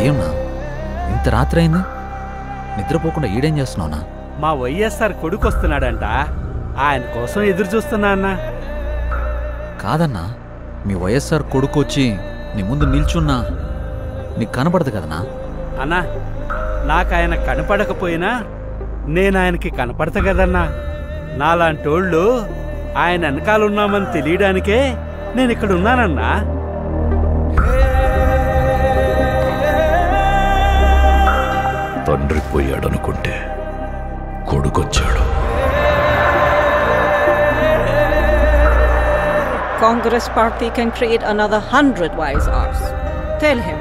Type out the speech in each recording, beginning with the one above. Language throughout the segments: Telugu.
ఏమన్నా ఇంత రాత్రి అయింది, నిద్రపోకుండా ఈడేం చేస్తున్నావునా? మా వైఎస్ఆర్ కొడుకు వస్తున్నాడంట, ఆయన కోసం ఎదురు చూస్తున్నా అన్నా. కాదన్నా, మీ వైఎస్ఆర్ కొడుకు వచ్చి నీ ముందు నిల్చున్నా నీకు కనపడదు కదనా? అన్నా, నాకు ఆయన కనపడకపోయినా నేను ఆయనకి కనపడతా కదన్నా. నాలాంటోళ్ళు ఆయన వెనకాలన్నామని తెలియడానికే నేను ఇక్కడ ఉన్నానన్నా. తండ్రి పోయాడనుకుంటే కొడుకొచ్చాడు. Congress party can create another 100 wise hours. Tell him,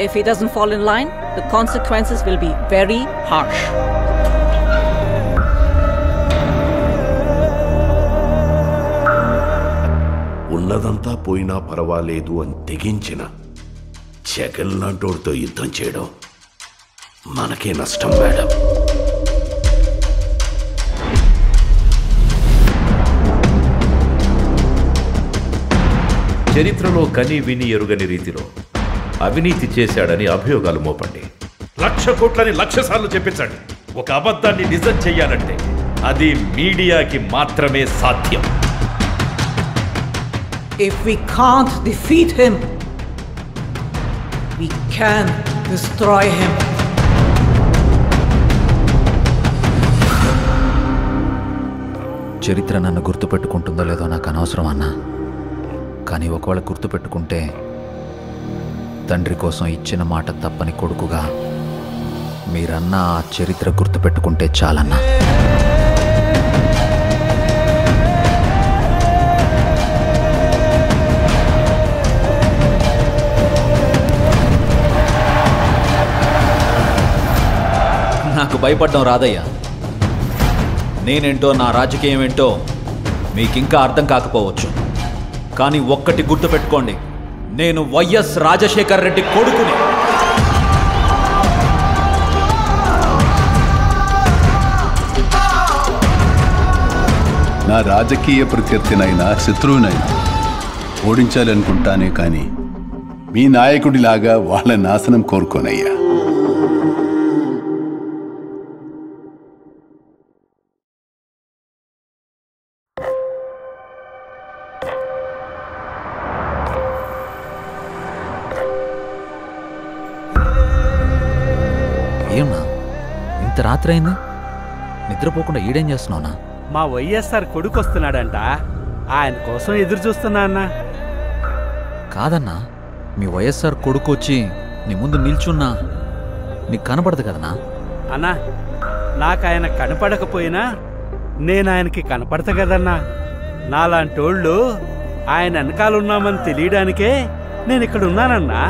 if he doesn't fall in line, the consequences will be very harsh. ఉన్నదంతా పోయినా పర్వాలేదు అని తెగించిన జగన్ లాంటోడితో యుద్ధం చేయడం మనకే నష్టం మేడం. చరిత్రలో కని విని ఎరుగని రీతిలో అవినీతి చేశాడని అభియోగాలు మోపండి. 1,00,000 కోట్లని 1,00,000 సార్లు చెప్పించండి. ఒక అబద్ధాన్ని నిజం చెయ్యాలంటే అది మీడియాకి మాత్రమే సాధ్యం. If we can't defeat him, we can destroy him. చరిత్ర నన్ను గుర్తుపెట్టుకుంటుందో లేదో నాకు అనవసరం అన్నా, కానీ ఒకవేళ గుర్తుపెట్టుకుంటే తండ్రి కోసం ఇచ్చిన మాట తప్పని కొడుకుగా మీరన్నా ఆ చరిత్ర గుర్తుపెట్టుకుంటే చాలన్నా. నాకు భయపడడం రాదయ్యా. నేనేంటో, నా రాజకీయం ఏంటో మీకింకా అర్థం కాకపోవచ్చు, కానీ ఒక్కటి గుర్తుపెట్టుకోండి, నేను వైఎస్ రాజశేఖర్ రెడ్డి కొడుకుని. నా రాజకీయ ప్రత్యర్థినైనా శత్రువునైనా ఓడించాలనుకుంటానే కానీ మీ నాయకుడిలాగా వాళ్ళ నాశనం కోరుకోనయ్యా. ఏమన్నా ఇంత రాత్రి అయింది, నిద్రపోకుండా ఈడేం చేస్తున్నావునా? మా వైఎస్ఆర్ కొడుకు వస్తున్నాడంట, ఆయన కోసం ఎదురు చూస్తున్నా అన్నా. కాదన్నా, మీ వైఎస్ఆర్ కొడుకు వచ్చి నీ ముందు నిల్చున్నా నీకు కనపడదు కదనా? అన్నా, నాకు ఆయన కనపడకపోయినా నేను ఆయనకి కనపడతా కదన్నా. నాలాంటోళ్ళు ఆయన వెనకాలన్నామని తెలియడానికే నేను ఇక్కడ ఉన్నానన్నా.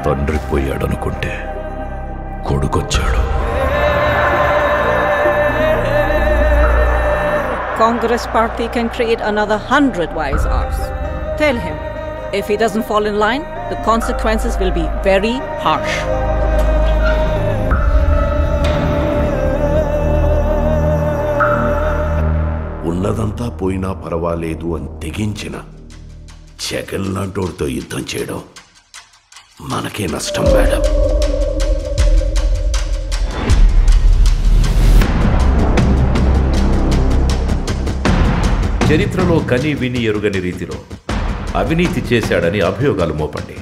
తండ్రి పోయాడనుకుంటే కొడుకొచ్చాడు. Congress party can create another 100 wise hours. Tell him, if he doesn't fall in line, the consequences will be very harsh. ఉన్నదంతా పోయినా పర్వాలేదు అని తెగించిన జగన్ లాంటోడితో యుద్ధం చేయడం మనకే నష్టం మేడం. చరిత్రలో కని విని ఎరుగని రీతిలో అవినీతి చేశాడని అభియోగాలు మోపండి.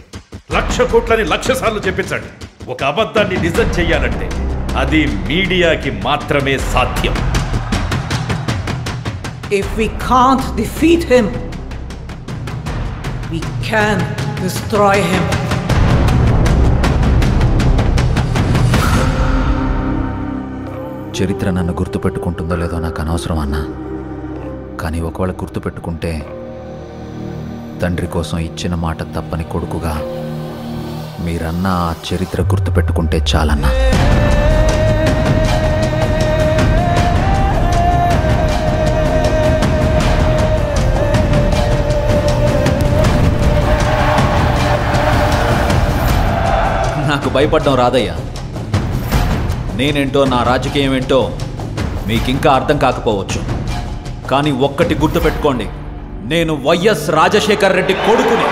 1,00,000 కోట్లని 1,00,000 సార్లు చెప్పించండి. ఒక అబద్ధాన్ని నిజం చెయ్యాలంటే అది మీడియాకి మాత్రమే సాధ్యం. If we can't defeat him, we can destroy him. చరిత్ర నన్ను గుర్తుపెట్టుకుంటుందో లేదో నాకు అనవసరం అన్నా, కానీ ఒకవేళ గుర్తుపెట్టుకుంటే తండ్రి కోసం ఇచ్చిన మాట తప్పని కొడుకుగా మీరన్నా ఆ చరిత్ర గుర్తుపెట్టుకుంటే చాలన్నా. నాకు భయపడడం రాదయ్యా. నేనేంటో, నా రాజకీయం ఏంటో మీకింకా అర్థం కాకపోవచ్చు, కానీ ఒక్కటి గుర్తుపెట్టుకోండి, నేను వైఎస్ రాజశేఖర్ రెడ్డి కొడుకుని.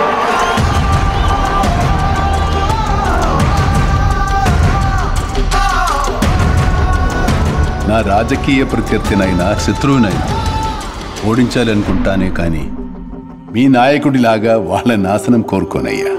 నా రాజకీయ ప్రత్యర్థినైనా శత్రువునైనా ఓడించాలనుకుంటానే కానీ మీ నాయకుడిలాగా వాళ్ళ నాశనం కోరుకోనయ్యా.